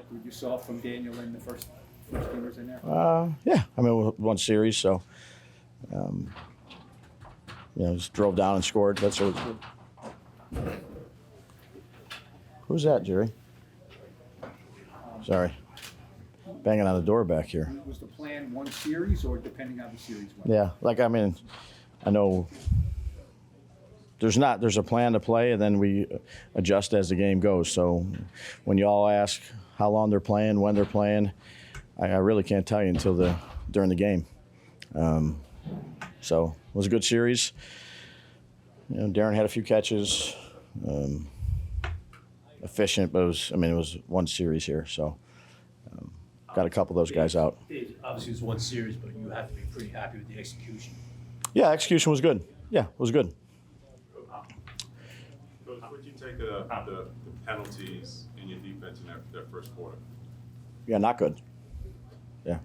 like what you saw from Daniel in the first gamers in there? Yeah, I mean, one series, so just drove down and scored. That's always good. Who's that, Jerry? Sorry, banging on the door back here. Was the plan one series or depending on the series? Yeah, I know there's a plan to play, and then we adjust as the game goes. So when you all ask how long they're playing, when they're playing, I really can't tell you until during the game. So it was a good series. Darren had a few catches, efficient, but it was one series here. So got a couple of those guys out. Obviously, it was one series, but you have to be pretty happy with the execution. Yeah, execution was good. Yeah, it was good. Coach, what did you take the penalties in your defense in that first quarter? Yeah, not good. Yeah,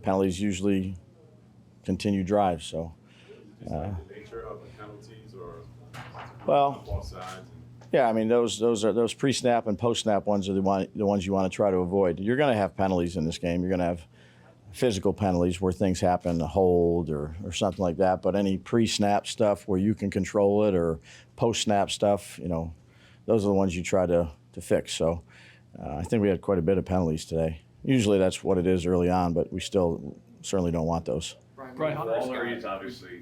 penalties usually continue drives. So. The nature of the penalties, or well, both sides. Yeah, those pre-snap and post-snap ones are the ones you want to try to avoid. You're going to have penalties in this game. You're going to have physical penalties where things happen, a hold or something like that. But any pre-snap stuff where you can control it, or post-snap stuff, those are the ones you try to fix. So I think we had quite a bit of penalties today. Usually that's what it is early on, but we still certainly don't want those. Brian, Waller is obviously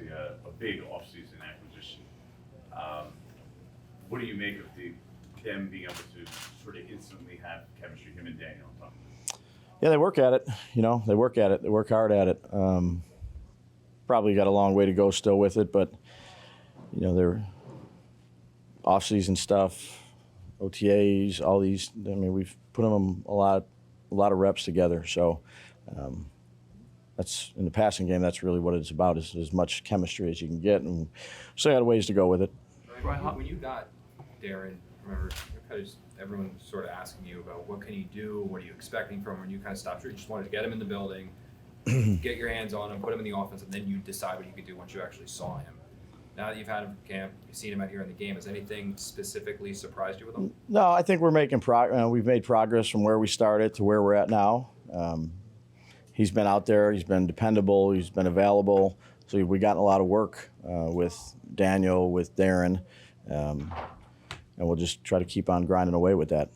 a big offseason acquisition. What do you make of them being able to sort of instantly have chemistry, him and Daniel on top? Yeah, they work at it. They work at it. They work hard at it. Probably got a long way to go still with it, but their off-season stuff, OTAs, all these. We've put them a lot of reps together. So that's in the passing game. That's really what it's about: is as much chemistry as you can get, and still got a ways to go with it. Brian, when you got Darren, remember, everyone was sort of asking you about what can you do, what are you expecting from him, and you kind of stopped short. You just wanted to get him in the building, get your hands on him, put him in the offense, and then you decide what you could do once you actually saw him. Now that you've had him from camp, you've seen him out here in the game, has anything specifically surprised you with him? No, I think we're making progress. We've made progress from where we started to where we're at now. He's been out there. He's been dependable. He's been available. So we got a lot of work with Daniel, with Darren, and we'll just try to keep on grinding away with that.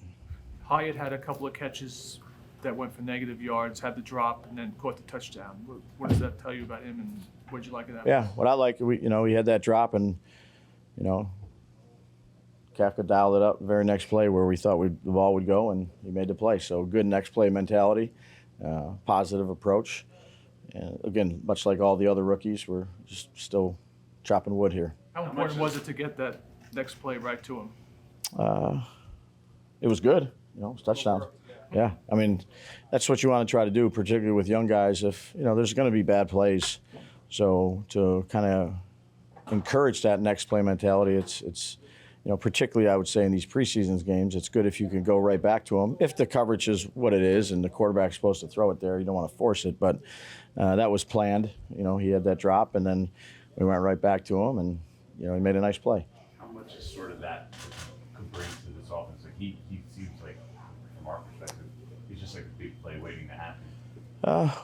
Hyatt had a couple of catches that went for negative yards, had the drop, and then caught the touchdown. What does that tell you about him, and what did you like of that? Yeah, what I like, he had that drop, and Kafka dialed it up the very next play where we thought the ball would go, and he made the play. So good next play mentality, positive approach. And again, much like all the other rookies, we're just still chopping wood here. How important was it to get that next play right to him? It was good, it's touchdowns. Yeah, that's what you want to try to do, particularly with young guys. If there's going to be bad plays, so to kind of encourage that next play mentality, it's particularly I would say in these preseason games, it's good if you can go right back to them. If the coverage is what it is and the quarterback's supposed to throw it there, you don't want to force it. But that was planned. He had that drop, and then we went right back to him, and he made a nice play. How much is sort of that could bring to this offense? Like he seems like, from our perspective, he's just like a big play waiting to happen.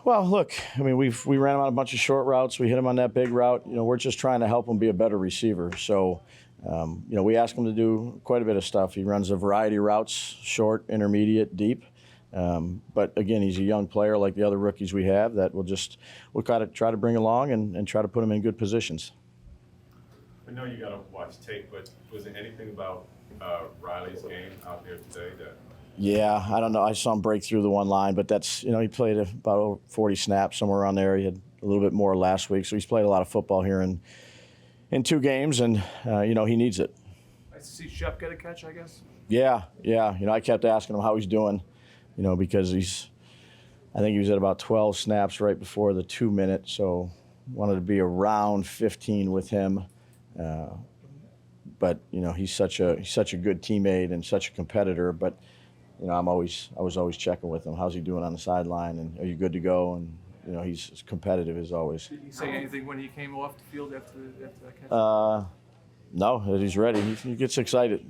Well, look, we ran him on a bunch of short routes. We hit him on that big route. We're just trying to help him be a better receiver. So, we ask him to do quite a bit of stuff. He runs a variety of routes, short, intermediate, deep. But again, he's a young player like the other rookies we have that we'll kind of try to bring along and try to put him in good positions. I know you got to watch tape, but was there anything about Riley's game out there today that? Yeah, I don't know. I saw him break through the one line, but that's, he played about over 40 snaps, somewhere around there. He had a little bit more last week, so he's played a lot of football here in 2 games, and, he needs it. Nice to see Shep get a catch, I guess. Yeah. I kept asking him how he's doing, because I think he was at about 12 snaps right before the 2-minute, so wanted to be around 15 with him. But, he's such a good teammate and such a competitor, but I was always checking with him. How's he doing on the sideline? And are you good to go? And he's as competitive as always. Did he say anything when he came off the field after that catch? No, he's ready. He gets excited.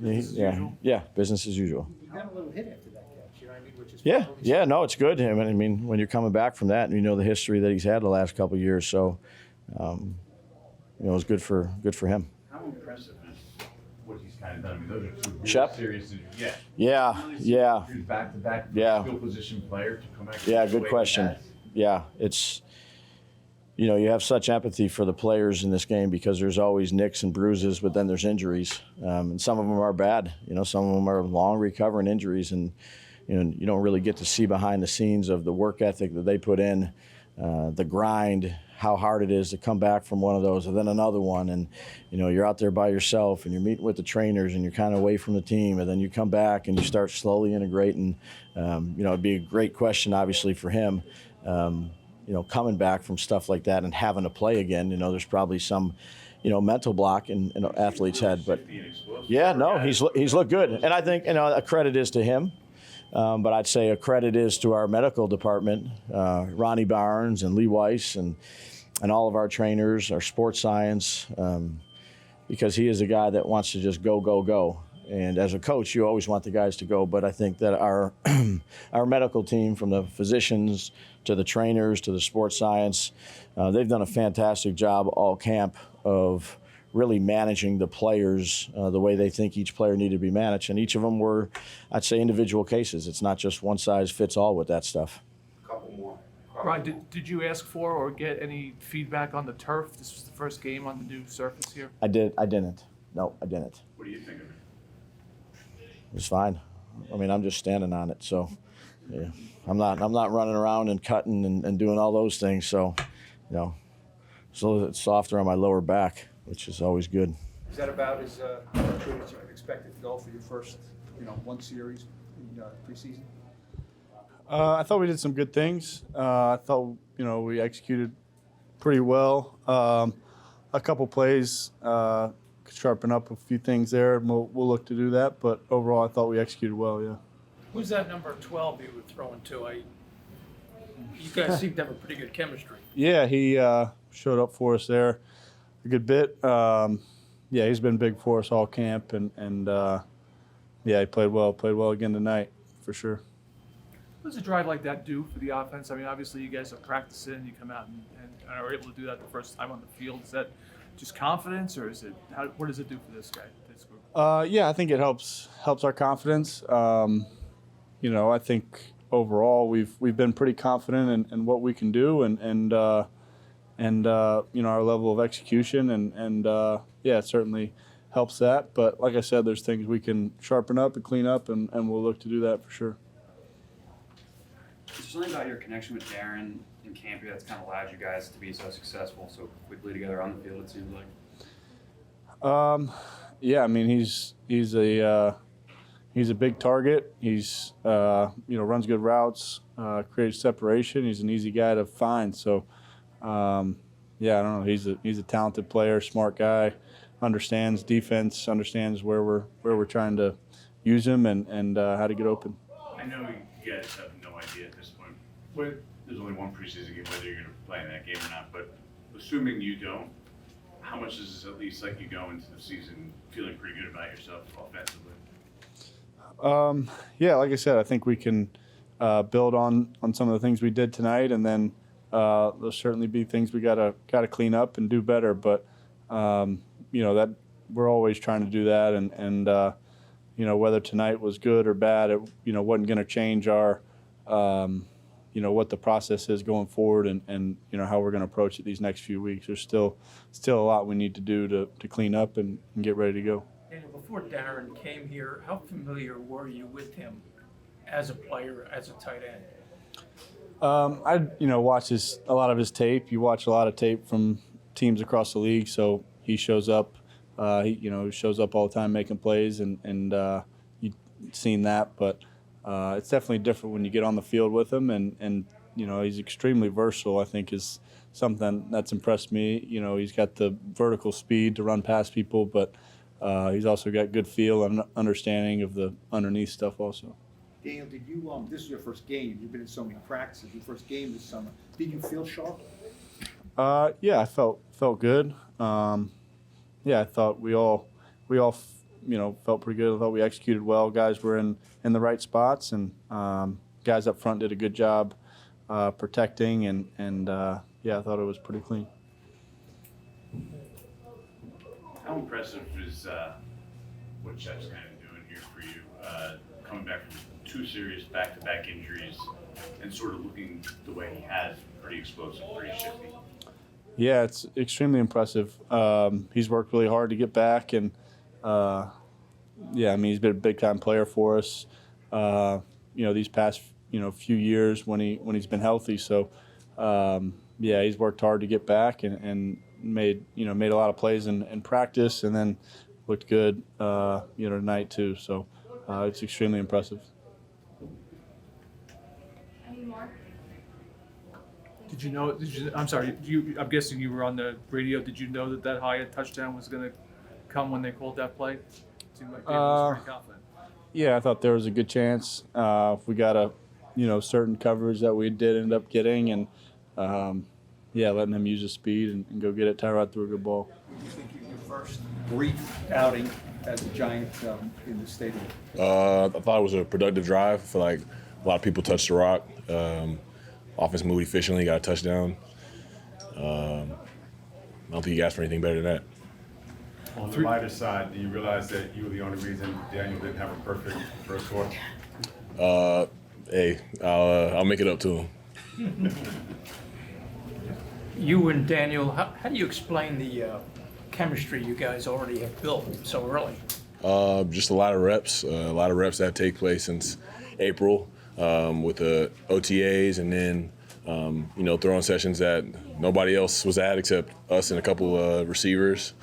Yeah, business as usual. You got a little hit after that catch, you know what I mean? Which is Yeah, probably yeah, no, it's good. I mean, when you're coming back from that, and you know the history that he's had the last couple of years, so you know, it's good for him. How impressive is what he's kind of done? I mean, those are two real Shep? serious injuries. Yeah, yeah, He's back-to-back Yeah. skill position player to come back. yeah. the Good way he question. has. Yeah, it's, you know, you have such empathy for the players in this game because there's always nicks and bruises, but then there's injuries, and some of them are bad. You know, some of them are long recovering injuries, and you know, you don't really get to see behind the scenes of the work ethic that they put in, the grind, how hard it is to come back from one of those and then another one, and you know, you're out there by yourself and you're meeting with the trainers and you're kind of away from the team, and then you come back and you start slowly integrating. You know, it'd be a great question, obviously, for him. You know, coming back from stuff like that and having to play again, you know, there's probably some, you know, mental block in an athlete's head. But yeah, no, he's looked good, and I think, you know, a credit is to him, but I'd say a credit is to our medical department, Ronnie Barnes and Lee Weiss and all of our trainers, our sports science, because he is a guy that wants to just go. And as a coach, you always want the guys to go, but I think that our our medical team, from the physicians to the trainers to the sports science, they've done a fantastic job all camp of really managing the players the way they think each player needed to be managed. And each of them were, I'd say, individual cases. It's not just one size fits all with that stuff. Couple more. Brian, did you ask for or get any feedback on the turf? This was the first game on the new surface here. I didn't. No, I didn't. What do you think of it? It was fine. I mean, I'm just standing on it, so yeah. I'm not running around and cutting and doing all those things. So, you know, so it's softer on my lower back, which is always good. Is that about as good as you could expect it to go for your first, you know, one series in preseason? I thought we did some good things. I thought, you know, we executed pretty well. A couple plays could sharpen up a few things there, and we'll look to do that. But overall, I thought we executed well. Yeah. Who's that number 12 you were throwing to? You guys seem to have a pretty good chemistry. Yeah, he showed up for us there a good bit. Yeah, he's been big for us all camp, and yeah, he played well. Played well again tonight, for sure. What does a drive like that do for the offense? I mean, obviously you guys have practiced it and you come out and are able to do that the first time on the field. Is that just confidence, or is it what does it do for this guy, this group? Yeah, I think it helps our confidence. You know, I think overall we've been pretty confident in what we can do and you know, our level of execution and yeah, it certainly helps that. But like I said, there's things we can sharpen up and clean up, and we'll look to do that for sure. Is there something about your connection with Darren in camp here that's kind of allowed you guys to be so successful so quickly together on the field, it seems like? Yeah, I mean, he's a big target. He's you know, runs good routes, creates separation. He's an easy guy to find. So yeah, I don't know. He's a talented player, smart guy, understands defense, understands where we're trying to use him and how to get open. I know you guys have no idea at this point. There's only one preseason game, whether you're going to play in that game or not. But assuming you don't, how much does this at least like you go into the season feeling pretty good about yourself offensively? Yeah, like I said, I think we can build on some of the things we did tonight, and then there'll certainly be things we gotta clean up and do better. But you know, that we're always trying to do that, and you know, whether tonight was good or bad, it, you know, wasn't going to change our you know, what the process is going forward, and you know, how we're going to approach it these next few weeks. There's still a lot we need to do to clean up and get ready to go. Daniel, before Darren came here, how familiar were you with him as a player, as a tight end? I you know, watch a lot of his tape. You watch a lot of tape from teams across the league, so he shows up. He shows up all the time making plays, and you've seen that. But it's definitely different when you get on the field with him, and you know, he's extremely versatile. I think is something that's impressed me. You know, he's got the vertical speed to run past people, but he's also got good feel and understanding of the underneath stuff also. Daniel, did you, this is your first game, you've been in so many practices, your first game this summer, did you feel sharp? Yeah, I felt good. yeah, I thought we all felt pretty good. I thought we executed well. Guys were in the right spots, and guys up front did a good job protecting, and yeah, I thought it was pretty clean. How impressive is what Shep's kind of doing here for you, coming back from 2 serious back-to-back injuries and sort of looking the way he has, pretty explosive, pretty shifty? Yeah, it's extremely impressive. He's worked really hard to get back, and yeah, I mean, he's been a big-time player for us. These past few years when he's been healthy. So yeah, he's worked hard to get back and made a lot of plays in practice, and then looked good tonight too. So it's extremely impressive. Did you know? I'm sorry. I'm guessing you were on the radio. Did you know that Hyatt touchdown was going to come when they called that play? Seemed like Daboll was pretty confident. Yeah, I thought there was a good chance. If we got a certain coverage that we did end up getting, and yeah, letting him use his speed and go get it. Tyrod threw a good ball. What do you think your first brief outing as a Giant in the stadium? I thought it was a productive drive. I feel like a lot of people touched the rock. Offense moved efficiently, got a touchdown. I don't think you asked for anything better than that. On the lighter side, do you realize that you were the only reason Daniel didn't have a perfect first quarter? Hey, I'll make it up to him. You and Daniel, how do you explain the chemistry you guys already have built so early? Just a lot of reps that take place since April with the OTAs, and then throwing sessions that nobody else was at except us and a couple of receivers.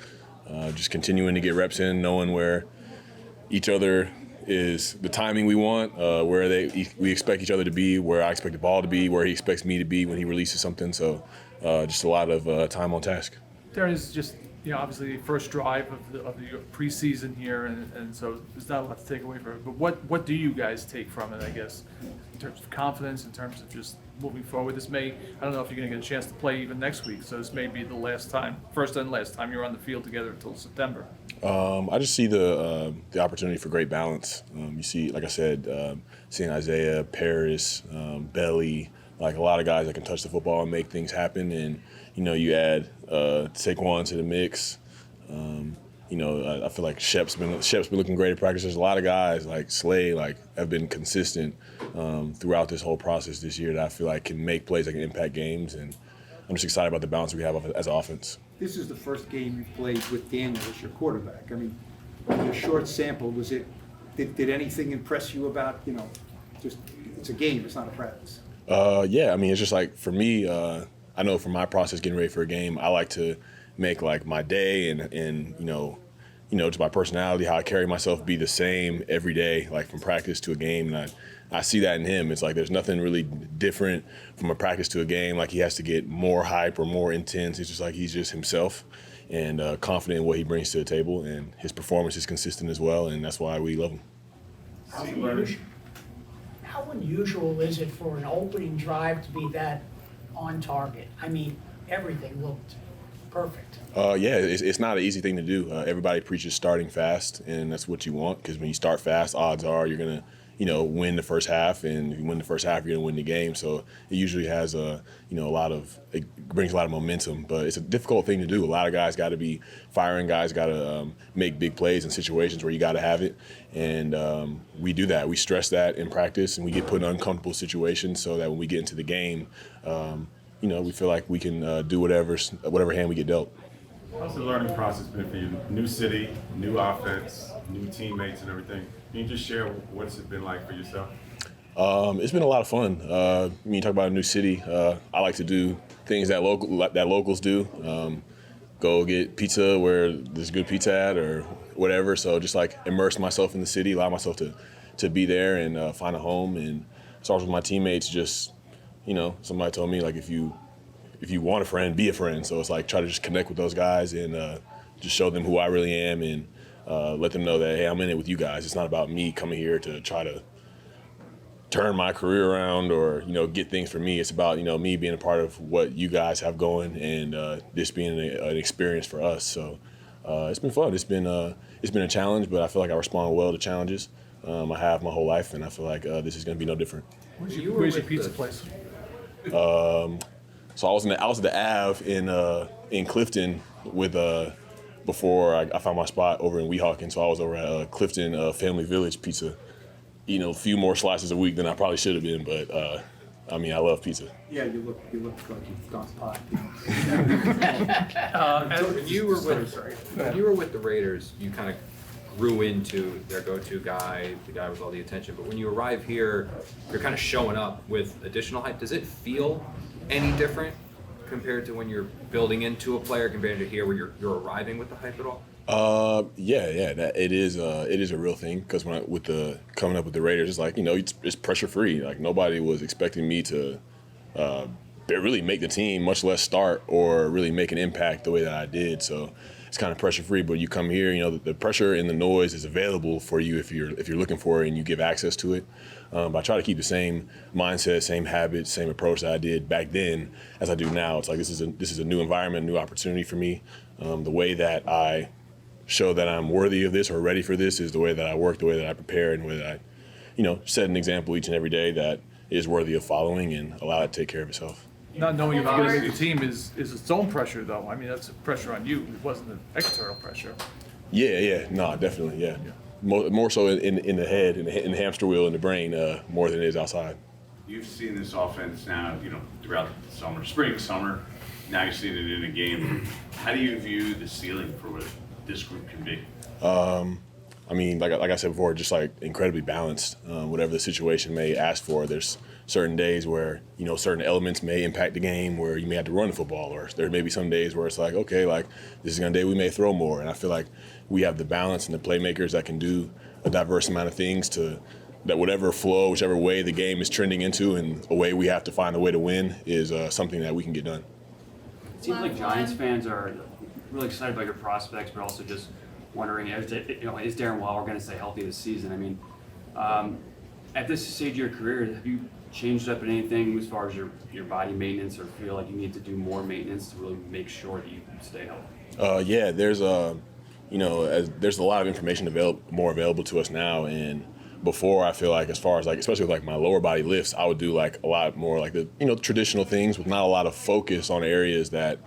Just continuing to get reps in, knowing where each other is, the timing we want, where we expect each other to be, where I expect the ball to be, where he expects me to be when he releases something. So just a lot of time on task. Darren, is just obviously the first drive of the preseason here, and so there's not a lot to take away from it. But what do you guys take from it? I guess in terms of confidence, in terms of just moving forward. I don't know if you're going to get a chance to play even next week. So this may be the first and last time you're on the field together until September. I just see the opportunity for great balance. You see, like I said, seeing Isaiah, Paris, Belly, like a lot of guys that can touch the football and make things happen. And, you add Saquon to the mix. I feel like Shep's been looking great at practice. There's a lot of guys like Slay have been consistent throughout this whole process this year that I feel like can make plays that can impact games. And I'm just excited about the balance we have as an offense. This is the first game you've played with Daniel as your quarterback. I mean, the short sample, did anything impress you about, just it's a game, it's not a practice? Yeah, I mean, it's just like for me, I know for my process getting ready for a game, I like to make like my day and just my personality, how I carry myself, be the same every day, like from practice to a game. And I see that in him. It's like there's nothing really different from a practice to a game. Like he has to get more hype or more intense. It's just like he's just himself and confident in what he brings to the table. And his performance is consistent as well, and that's why we love him. How unusual is it for an opening drive to be that on target? I mean, everything looked perfect. Yeah, it's not an easy thing to do. Everybody preaches starting fast, and that's what you want, because when you start fast, odds are you're going to win the first half, and if you win the first half, you're going to win the game. So it usually has it brings a lot of momentum, but it's a difficult thing to do. A lot of guys got to be firing, guys got to make big plays in situations where you got to have it, and we do that. We stress that in practice, and we get put in uncomfortable situations so that when we get into the game, we feel like we can do whatever hand we get dealt. How's the learning process been for you? New city, new offense, new teammates and everything. Can you just share what's it been like for yourself? It's been a lot of fun. When you talk about a new city, I like to do things that locals do. Go get pizza where there's good pizza at or whatever. So just like immerse myself in the city, allow myself to be there and find a home. And as far as with my teammates, just, somebody told me like if you want a friend, be a friend. So it's like try to just connect with those guys and just show them who I really am and let them know that, hey, I'm in it with you guys. It's not about me coming here to try to turn my career around or, get things for me. It's about, me being a part of what you guys have going and this being an experience for us. So it's been fun. It's been a challenge, but I feel like I respond well to challenges. I have my whole life, and I feel like this is going to be no different. Where's your pizza place? So I was at the Ave in Clifton with before I found my spot over in Weehawken. So I was over at Clifton Family Village Pizza, eating a few more slices a week than I probably should have been. But I mean, I love pizza. Yeah, you look like you've gone pot. When you were with the Raiders, you kind of grew into their go-to guy, the guy with all the attention. But when you arrive here, you're kind of showing up with additional hype. Does it feel any different compared to when you're building into a player compared to here where you're arriving with the hype at all? Yeah, that it is a real thing because coming up with the Raiders, it's like, it's pressure free. Like nobody was expecting me to really make the team, much less start or really make an impact the way that I did. So it's kind of pressure free. But you come here, the pressure and the noise is available for you if you're looking for it and you give access to it. But I try to keep the same mindset, same habits, same approach that I did back then as I do now. It's like this is a new environment, new opportunity for me. The way that I show that I'm worthy of this or ready for this is the way that I work, the way that I prepare, and the way that I, set an example each and every day that is worthy of following and allow it to take care of itself. Not knowing if you're going to make the team is its own pressure, though. I mean, that's pressure on you. It wasn't an external pressure. Yeah, no, definitely, yeah. More so in the head, in the hamster wheel, in the brain, more than it is outside. You've seen this offense now, throughout the spring, summer. Now you're seeing it in a game. How do you view the ceiling for what this group can be? I mean, like I said before, just like incredibly balanced. Whatever the situation may ask for, there's certain days where certain elements may impact the game, where you may have to run the football, or there may be some days where it's like, okay, like this is gonna day we may throw more. And I feel like we have the balance and the playmakers that can do a diverse amount of things that whatever flow, whichever way the game is trending into, and a way we have to find a way to win is something that we can get done. It seems like Giants fans are really excited about your prospects, but also just wondering is Darren Waller going to stay healthy this season? I mean, at this stage of your career, have you changed up in anything as far as your body maintenance, or feel like you need to do more maintenance to really make sure that you stay healthy? Yeah, there's there's a lot of information more available to us now, and before I feel like, as far as like, especially with like my lower body lifts, I would do like a lot more like the traditional things with not a lot of focus on areas that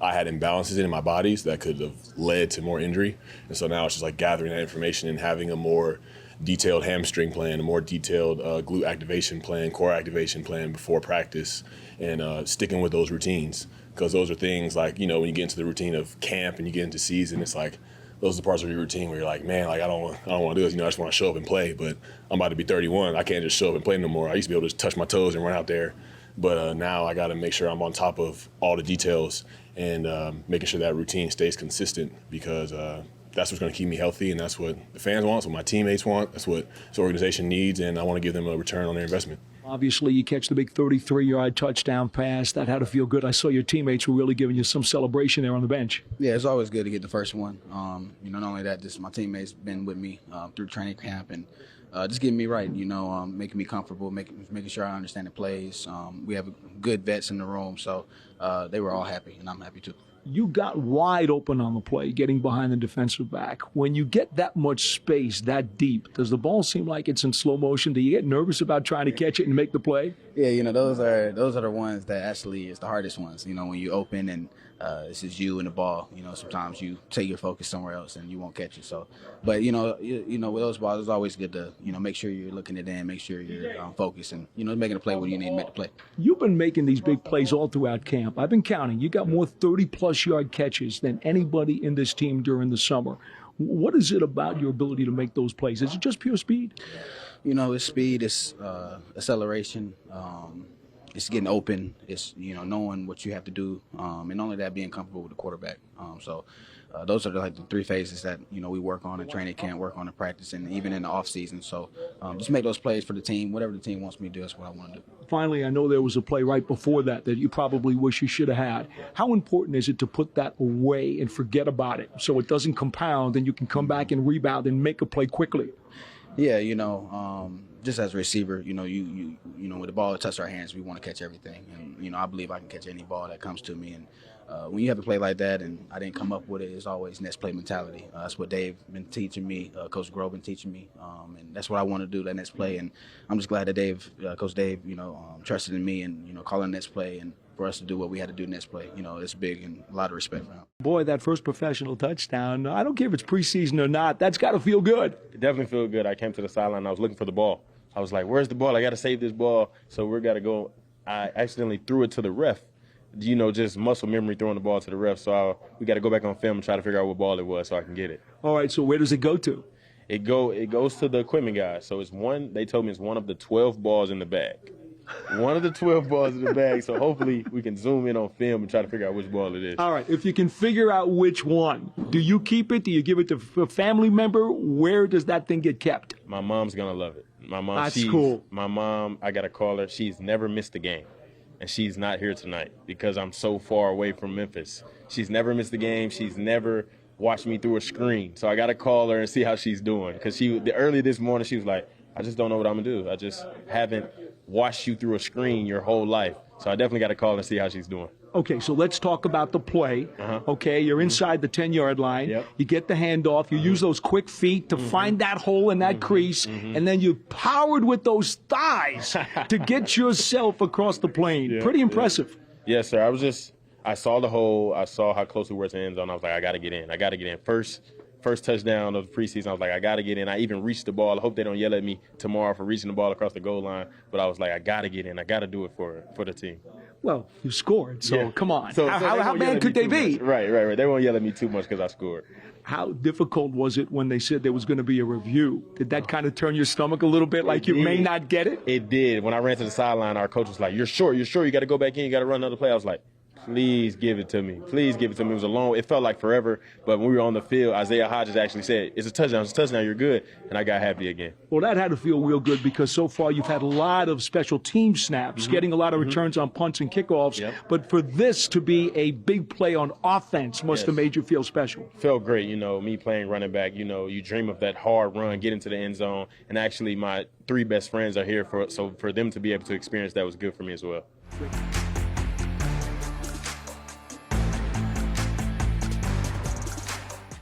I had imbalances in my bodies that could have led to more injury. And so now it's just like gathering that information and having a more detailed hamstring plan, a more detailed glute activation plan, core activation plan before practice, and sticking with those routines. Because those are things like, when you get into the routine of camp and you get into season, it's like, those are the parts of your routine where you're like, man, like I don't want to do this. I just want to show up and play. But I'm about to be 31. I can't just show up and play no more. I used to be able to touch my toes and run out there. But now I got to make sure I'm on top of all the details and making sure that routine stays consistent, because that's what's going to keep me healthy, and that's what the fans want, that's what my teammates want, that's what this organization needs, and I want to give them a return on their investment. Obviously, you catch the big 33-yard touchdown pass. That had to feel good. I saw your teammates were really giving you some celebration there on the bench. Yeah, it's always good to get the first one. Not only that, just my teammates been with me through training camp and just getting me right, making me comfortable, making sure I understand the plays. We have good vets in the room, so they were all happy, and I'm happy too. You got wide open on the play, getting behind the defensive back. When you get that much space, that deep, does the ball seem like it's in slow motion? Do you get nervous about trying to catch it and make the play? Yeah, those are the ones that actually is the hardest ones. When you open and it's just you and the ball. Sometimes you take your focus somewhere else and you won't catch it. So, but with those balls, it's always good to make sure you're looking it in, make sure you're focused, and making a play where you need to make the play. You've been making these big plays all throughout camp. I've been counting. You got more 30-plus yard catches than anybody in this team during the summer. What is it about your ability to make those plays? Is it just pure speed? It's speed, it's acceleration, it's getting open, it's knowing what you have to do, and only that, being comfortable with the quarterback. Those are the three phases that we work on in training camp, work on in practice, and even in the off season. So just make those plays for the team. Whatever the team wants me to do, that's what I want to do. Finally, I know there was a play right before that you probably wish you should have had. How important is it to put that away and forget about it so it doesn't compound and you can come back and rebound and make a play quickly? Yeah, just as a receiver, you with the ball that touches our hands, we want to catch everything. And, I believe I can catch any ball that comes to me. And when you have to play like that, and I didn't come up with it, it's always next play mentality. That's what Dave been teaching me, Coach Grove been teaching me, and that's what I want to do, that next play. And I'm just glad that Coach Dave, trusted in me and calling next play, and for us to do what we had to do next play. It's big, and a lot of respect for him. Boy, that first professional touchdown, I don't care if it's preseason or not, that's got to feel good. It definitely feels good. I came to the sideline, I was looking for the ball. I was like, where's the ball? I got to save this ball, so we got to go. I accidentally threw it to the ref. Just muscle memory throwing the ball to the ref. So we got to go back on film and try to figure out what ball it was so I can get it. All right, so where does it go to? It goes to the equipment guy. So they told me it's one of the 12 balls in the bag. One of the 12 balls in the bag. So hopefully we can zoom in on film and try to figure out which ball it is. All right, if you can figure out which one, do you keep it? Do you give it to a family member? Where does that thing get kept? My mom's going to love it. My mom, That's cool. My mom, I got to call her. She's never missed a game. And she's not here tonight because I'm so far away from Memphis. She's never missed a game. She's never watched me through a screen. So I got to call her and see how she's doing. Because early this morning, she was like, I just don't know what I'm going to do. I just haven't watched you through a screen your whole life. So I definitely got to call her and see how she's doing. Okay, so let's talk about the play. Okay, you're inside the 10-yard line. Yep. You get the handoff. You use those quick feet to find that hole in that crease, and then you powered with those thighs to get yourself across the plane. Yeah, Pretty impressive. Yes, sir. I saw the hole. I saw how close we were to the end zone. I was like, I got to get in. I got to get in. First touchdown of the preseason, I was like, I got to get in. I even reached the ball. I hope they don't yell at me tomorrow for reaching the ball across the goal line. But I was like, I got to get in. I got to do it for the team. Well, you scored, so Yeah. come on. So How bad could they be? Right. They won't yell at me too much because I scored. How difficult was it when they said there was going to be a review? Did that kind of turn your stomach a little bit, like you may not get it? It did. When I ran to the sideline, our coach was like, you're sure, you got to go back in, you got to run another play. I was like, please give it to me. Please give it to me. It was a long, it felt like forever, but when we were on the field, Isaiah Hodges actually said, it's a touchdown, you're good, and I got happy again. Well, that had to feel real good because so far you've had a lot of special team snaps, getting a lot of returns on punts and kickoffs, but for this to be a big play on offense must have made you feel special. Felt great, me playing running back, you dream of that hard run, get into the end zone, and actually my 3 best friends are here, so for them to be able to experience that was good for me as well.